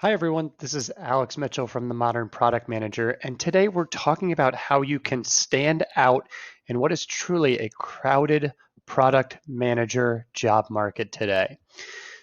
Hi, everyone. This is Alex Mitchell from the Modern Product Manager, and today we're talking about how you can stand out in what is truly a crowded product manager job market today.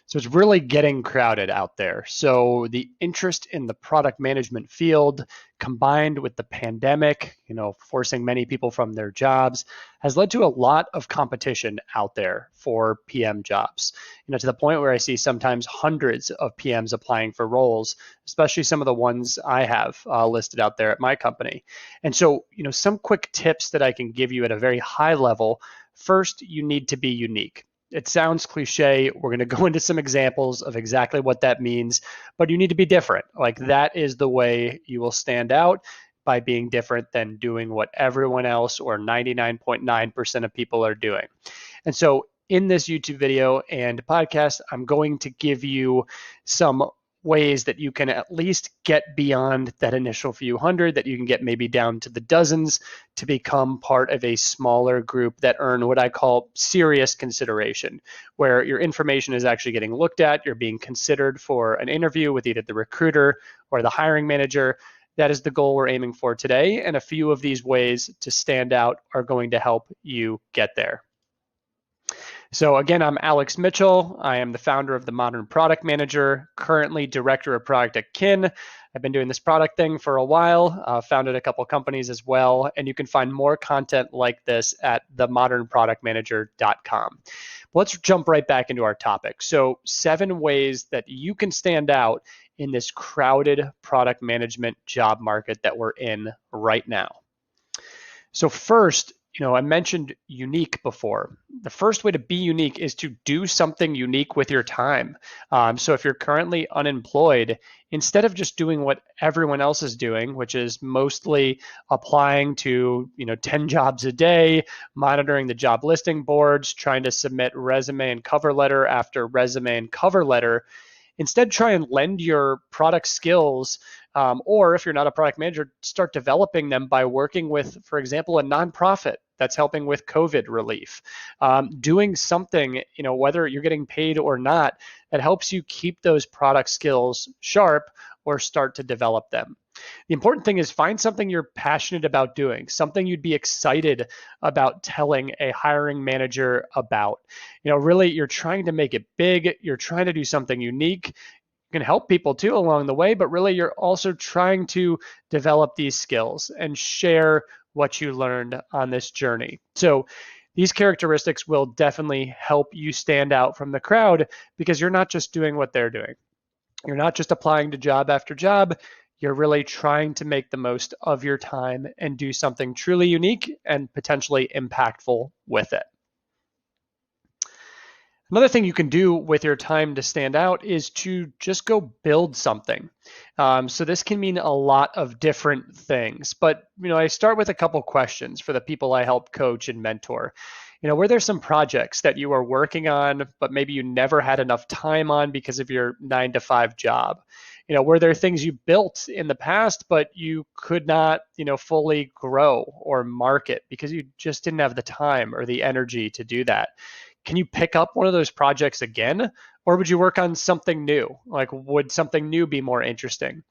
So it's really getting crowded out there. So the interest in the product management field combined with the pandemic, forcing many people from their jobs has led to a lot of competition out there for PM jobs. To the point where I see sometimes hundreds of PMs applying for roles, especially some of the ones I have listed out there at my company. And so, some quick tips that I can give you at a very high level. First, you need to be unique. It sounds cliche. We're going to go into some examples of exactly what that means, but you need to be different. Like that is the way you will stand out, by being different than doing what everyone else or 99.9% of people are doing. And so in this YouTube video and podcast, I'm going to give you some ways that you can at least get beyond that initial few hundred, that you can get maybe down to the dozens to become part of a smaller group that earn what I call serious consideration, where your information is actually getting looked at, you're being considered for an interview with either the recruiter or the hiring manager. That is the goal we're aiming for today, and a few of these ways to stand out are going to help you get there. So again, I'm Alex Mitchell. I am the founder of the Modern Product Manager, currently director of product at Kin. I've been doing this product thing for a while, founded a couple companies as well, and you can find more content like this at themodernproductmanager.com. Let's jump right back into our topic. So 7 ways that you can stand out in this crowded product management job market that we're in right now. So first, I mentioned unique before. The first way to be unique is to do something unique with your time. So if you're currently unemployed, instead of just doing what everyone else is doing, which is mostly applying to 10 jobs a day, monitoring the job listing boards, trying to submit resume and cover letter after resume and cover letter, instead try and lend your product skills, or if you're not a product manager, start developing them by working with, for example, a nonprofit that's helping with COVID relief. Doing something, whether you're getting paid or not, that helps you keep those product skills sharp or start to develop them. The important thing is find something you're passionate about doing, something you'd be excited about telling a hiring manager about. Really, you're trying to make it big. You're trying to do something unique. You can help people too along the way, but really you're also trying to develop these skills and share what you learned on this journey. So these characteristics will definitely help you stand out from the crowd, because you're not just doing what they're doing. You're not just applying to job after job. You're really trying to make the most of your time and do something truly unique and potentially impactful with it. Another thing you can do with your time to stand out is to just go build something. So this can mean a lot of different things, but I start with a couple questions for the people I help coach and mentor. Were there some projects that you are working on, but maybe you never had enough time on because of your 9-to-5 job? Were there things you built in the past, but you could not, fully grow or market because you just didn't have the time or the energy to do that? Can you pick up one of those projects again? Or would you work on something new? Like, would something new be more interesting?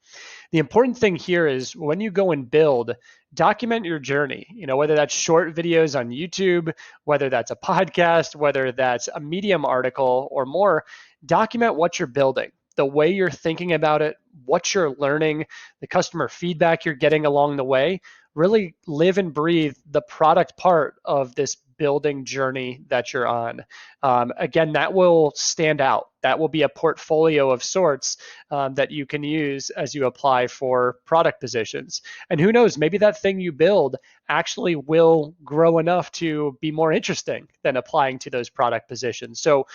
The important thing here is when you go and build, document your journey, whether that's short videos on YouTube, whether that's a podcast, whether that's a Medium article or more. Document what you're building, the way you're thinking about it, what you're learning, the customer feedback you're getting along the way. Really live and breathe the product part of this building journey that you're on. Again, that will stand out. That will be a portfolio of sorts that you can use as you apply for product positions. And who knows, maybe that thing you build actually will grow enough to be more interesting than applying to those product positions. So,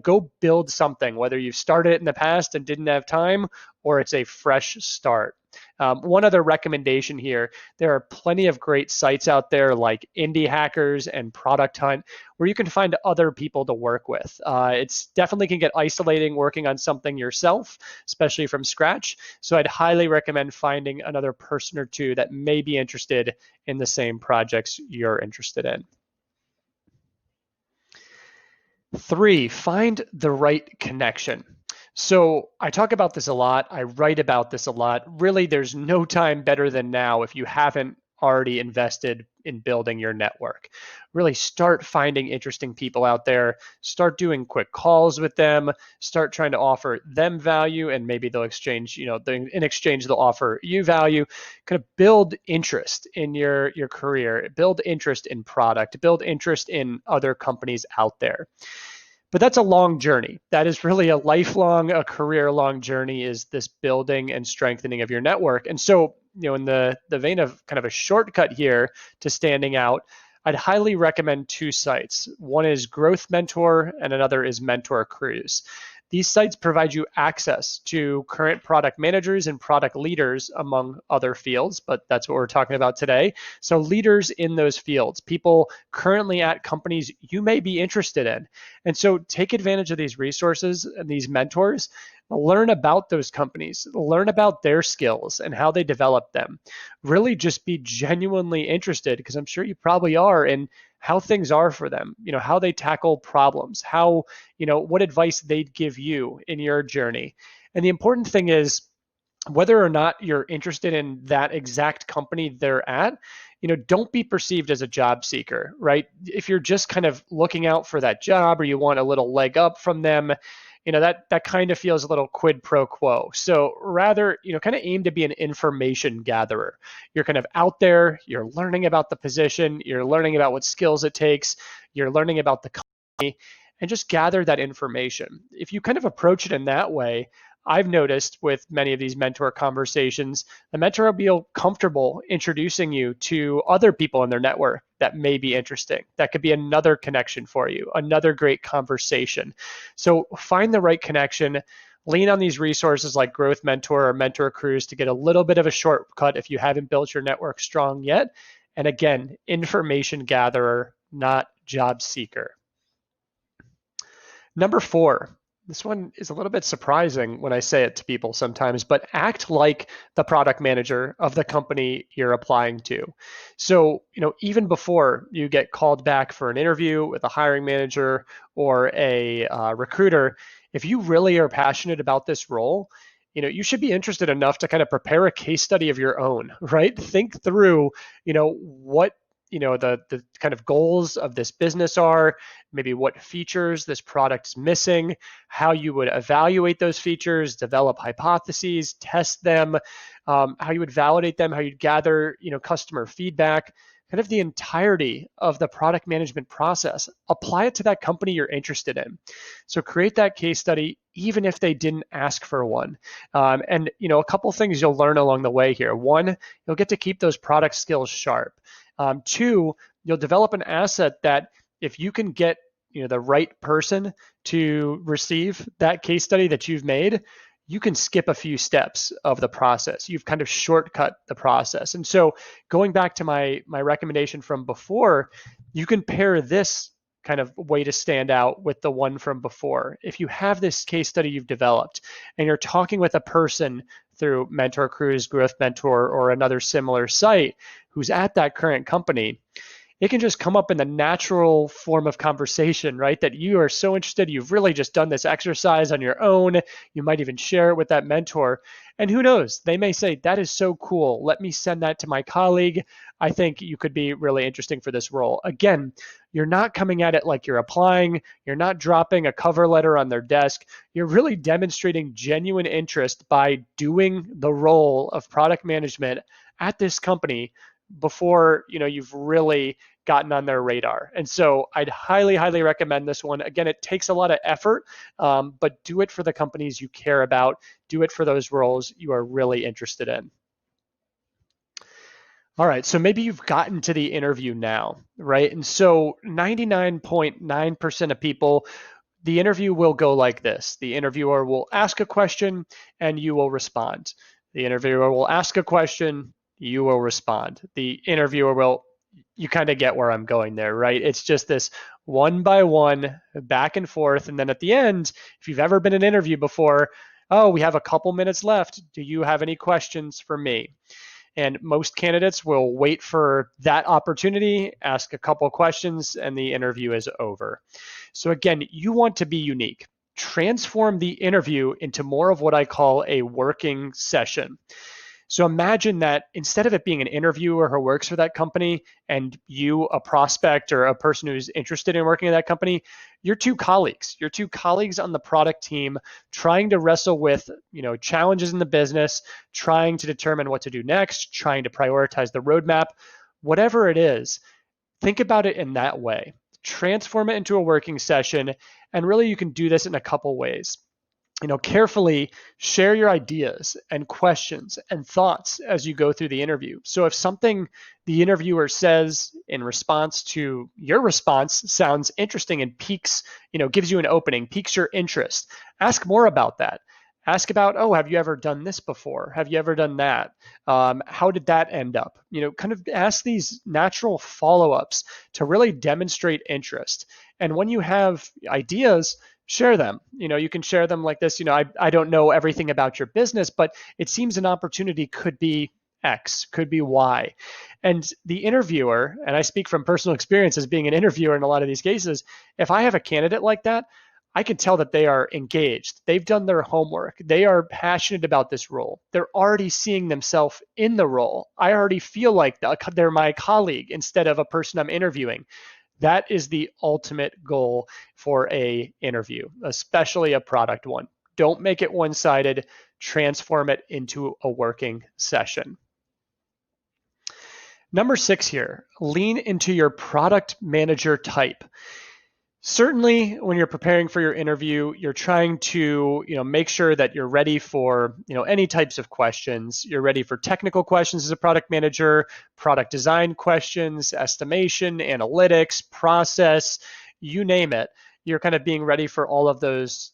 go build something, whether you've started it in the past and didn't have time, or it's a fresh start. One other recommendation here, there are plenty of great sites out there like Indie Hackers and Product Hunt where you can find other people to work with. It's definitely can get isolating working on something yourself, especially from scratch. So I'd highly recommend finding another person or two that may be interested in the same projects you're interested in. 3, find the right connection. So I talk about this a lot. I write about this a lot. Really, there's no time better than now if you haven't already invested in building your network. Really start finding interesting people out there, start doing quick calls with them, start trying to offer them value, and maybe they'll exchange, in exchange they'll offer you value. Kind of build interest in your career, build interest in product, build interest in other companies out there. But that's a long journey. That is really a lifelong, a career long journey, is this building and strengthening of your network. And so, in the vein of kind of a shortcut here to standing out, I'd highly recommend two sites. One is Growth Mentor and another is Mentor Cruise. These sites provide you access to current product managers and product leaders among other fields, but that's what we're talking about today. So leaders in those fields, people currently at companies you may be interested in. And so take advantage of these resources and these mentors. Learn about those companies, learn about their skills and how they develop them. Really just be genuinely interested, because I'm sure you probably are, in how things are for them, how they tackle problems, how, what advice they'd give you in your journey. And the important thing is, whether or not you're interested in that exact company they're at, don't be perceived as a job seeker, right? If you're just kind of looking out for that job, or you want a little leg up from them, that kind of feels a little quid pro quo. So rather, kind of aim to be an information gatherer. You're kind of out there, you're learning about the position, you're learning about what skills it takes, you're learning about the company, and just gather that information. If you kind of approach it in that way, I've noticed with many of these mentor conversations, the mentor will be comfortable introducing you to other people in their network that may be interesting. That could be another connection for you, another great conversation. So find the right connection. Lean on these resources like Growth Mentor or Mentor Cruise to get a little bit of a shortcut if you haven't built your network strong yet. And again, information gatherer, not job seeker. Number 4, this one is a little bit surprising when I say it to people sometimes, but act like the product manager of the company you're applying to. So, even before you get called back for an interview with a hiring manager or a recruiter, if you really are passionate about this role, you should be interested enough to kind of prepare a case study of your own, right? Think through, what the kind of goals of this business are, maybe what features this product is missing, how you would evaluate those features, develop hypotheses, test them, how you would validate them, how you'd gather customer feedback, kind of the entirety of the product management process. Apply it to that company you're interested in. So create that case study even if they didn't ask for one. And a couple things you'll learn along the way here. One, you'll get to keep those product skills sharp. 2, you'll develop an asset that if you can get the right person to receive that case study that you've made, you can skip a few steps of the process. You've kind of shortcut the process. And so going back to my recommendation from before, you can pair this kind of way to stand out with the one from before. If you have this case study you've developed and you're talking with a person through Mentor Cruise, Growth Mentor, or another similar site who's at that current company, it can just come up in the natural form of conversation, right? That you are so interested, you've really just done this exercise on your own. You might even share it with that mentor. And who knows, they may say, that is so cool. Let me send that to my colleague. I think you could be really interesting for this role. Again, you're not coming at it like you're applying. You're not dropping a cover letter on their desk. You're really demonstrating genuine interest by doing the role of product management at this company before you've really gotten on their radar. And so I'd highly recommend this one. Again, it takes a lot of effort, but do it for the companies you care about. Do it for those roles you are really interested in. All right, so maybe you've gotten to the interview now, right? And so 99.9% of people, the interview will go like this. The interviewer will ask a question and you will respond. The interviewer will ask a question, you will respond. The interviewer will, you kind of get where I'm going there, right? It's just this one by one, back and forth. And then at the end, if you've ever been in an interview before, oh, we have a couple minutes left. Do you have any questions for me? And most candidates will wait for that opportunity, ask a couple questions, and the interview is over. So again, you want to be unique. transform the interview into more of what I call a working session. So imagine that instead of it being an interviewer who works for that company and you, a prospect or a person who's interested in working at that company, you're two colleagues. You're two colleagues on the product team trying to wrestle with, challenges in the business, trying to determine what to do next, trying to prioritize the roadmap, whatever it is. Think about it in that way. Transform it into a working session, and really you can do this in a couple ways. Carefully share your ideas and questions and thoughts as you go through the interview. So if something the interviewer says in response to your response sounds interesting and piques, gives you an opening, piques your interest, ask more about that. Ask about, oh, have you ever done this before? Have you ever done that? How did that end up? Kind of ask these natural follow-ups to really demonstrate interest. And when you have ideas, share them. You can share them like this. I don't know everything about your business, but it seems an opportunity could be X, could be Y. And the interviewer, and I speak from personal experience as being an interviewer in a lot of these cases, if I have a candidate like that, I can tell that they are engaged. They've done their homework. They are passionate about this role. They're already seeing themselves in the role. I already feel like they're my colleague instead of a person I'm interviewing. That is the ultimate goal for a interview, especially a product one. Don't make it one-sided. Transform it into a working session. Number 6 here, lean into your product manager type. Certainly, when you're preparing for your interview, you're trying to, make sure that you're ready for, any types of questions. You're ready for technical questions as a product manager, product design questions, estimation, analytics, process, you name it. You're kind of being ready for all of those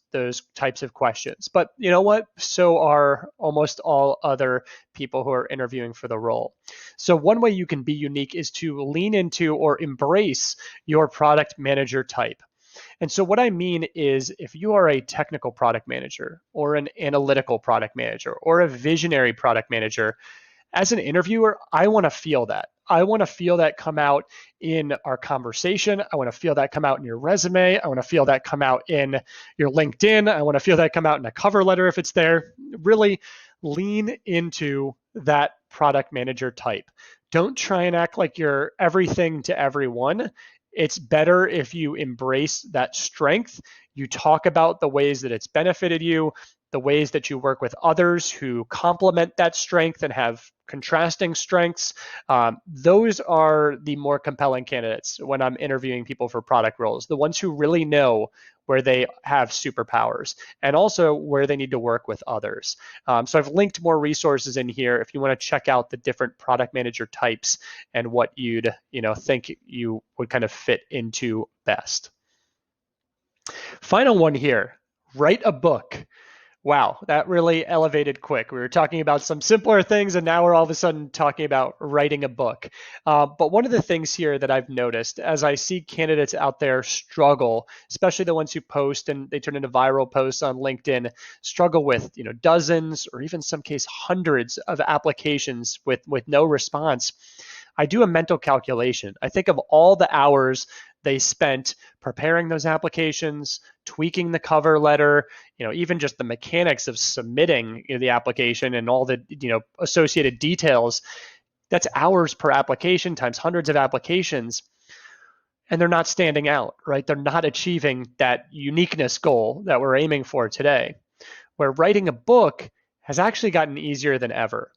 types of questions. But you know what? So are almost all other people who are interviewing for the role. So one way you can be unique is to lean into or embrace your product manager type. And so what I mean is if you are a technical product manager or an analytical product manager or a visionary product manager, as an interviewer, I want to feel that. I want to feel that come out in our conversation. I want to feel that come out in your resume. I want to feel that come out in your LinkedIn. I want to feel that come out in a cover letter if it's there. Really lean into that product manager type. Don't try and act like you're everything to everyone. It's better if you embrace that strength. You talk about the ways that it's benefited you, the ways that you work with others who complement that strength and have contrasting strengths. Those are the more compelling candidates when I'm interviewing people for product roles, the ones who really know where they have superpowers and also where they need to work with others. So I've linked more resources in here if you want to check out the different product manager types and what you'd think you would kind of fit into best. Final one here, write a book. Wow, that really elevated quick. We were talking about some simpler things, and now we're all of a sudden talking about writing a book. But one of the things here that I've noticed as I see candidates out there struggle, especially the ones who post and they turn into viral posts on LinkedIn, struggle with dozens or even some case hundreds of applications with no response. I do a mental calculation. I think of all the hours they spent preparing those applications, tweaking the cover letter, even just the mechanics of submitting the application and all the associated details. That's hours per application times hundreds of applications, and they're not standing out, right? They're not achieving that uniqueness goal that we're aiming for today. Where writing a book has actually gotten easier than ever.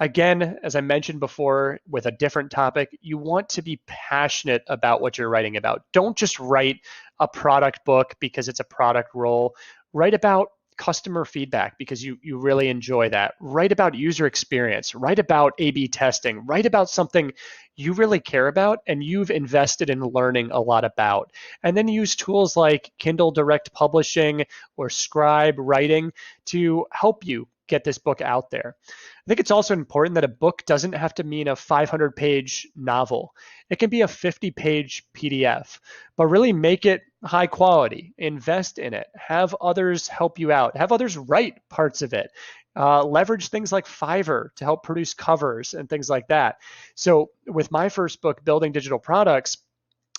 Again, as I mentioned before, with a different topic, you want to be passionate about what you're writing about. Don't just write a product book because it's a product role. Write about customer feedback because you really enjoy that. Write about user experience. Write about A/B testing. Write about something you really care about and you've invested in learning a lot about. And then use tools like Kindle Direct Publishing or Scribe Writing to help you get this book out there. I think it's also important that a book doesn't have to mean a 500-page novel. It can be a 50-page PDF, but really make it high quality. Invest in it. Have others help you out. Have others write parts of it. Leverage things like Fiverr to help produce covers and things like that. So with my first book, Building Digital Products,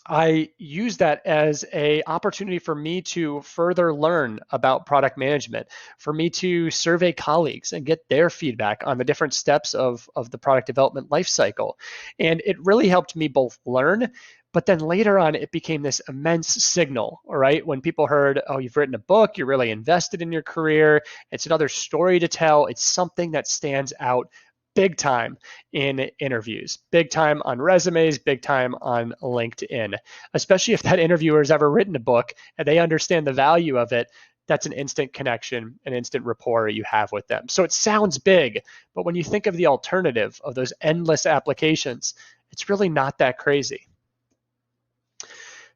I use that as a opportunity for me to further learn about product management, for me to survey colleagues and get their feedback on the different steps of the product development lifecycle. And it really helped me both learn, but then later on, it became this immense signal, all right? When people heard, oh, you've written a book, you're really invested in your career, it's another story to tell, it's something that stands out big time in interviews, big time on resumes, big time on LinkedIn, especially if that interviewer has ever written a book and they understand the value of it. That's an instant connection, an instant rapport you have with them. So it sounds big, but when you think of the alternative of those endless applications, it's really not that crazy.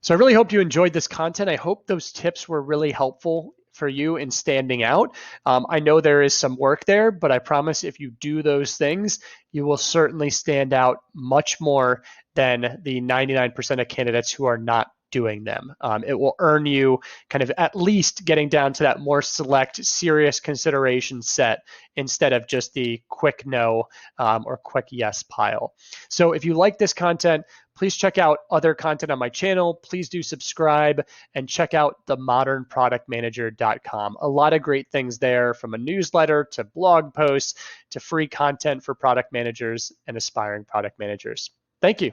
So I really hope you enjoyed this content. I hope those tips were really helpful for you in standing out. I know there is some work there, but I promise if you do those things, you will certainly stand out much more than the 99% of candidates who are not doing them. It will earn you kind of at least getting down to that more select, serious consideration set instead of just the quick no or quick yes pile. So if you like this content, please check out other content on my channel. Please do subscribe and check out themodernproductmanager.com. A lot of great things there, from a newsletter to blog posts to free content for product managers and aspiring product managers. Thank you.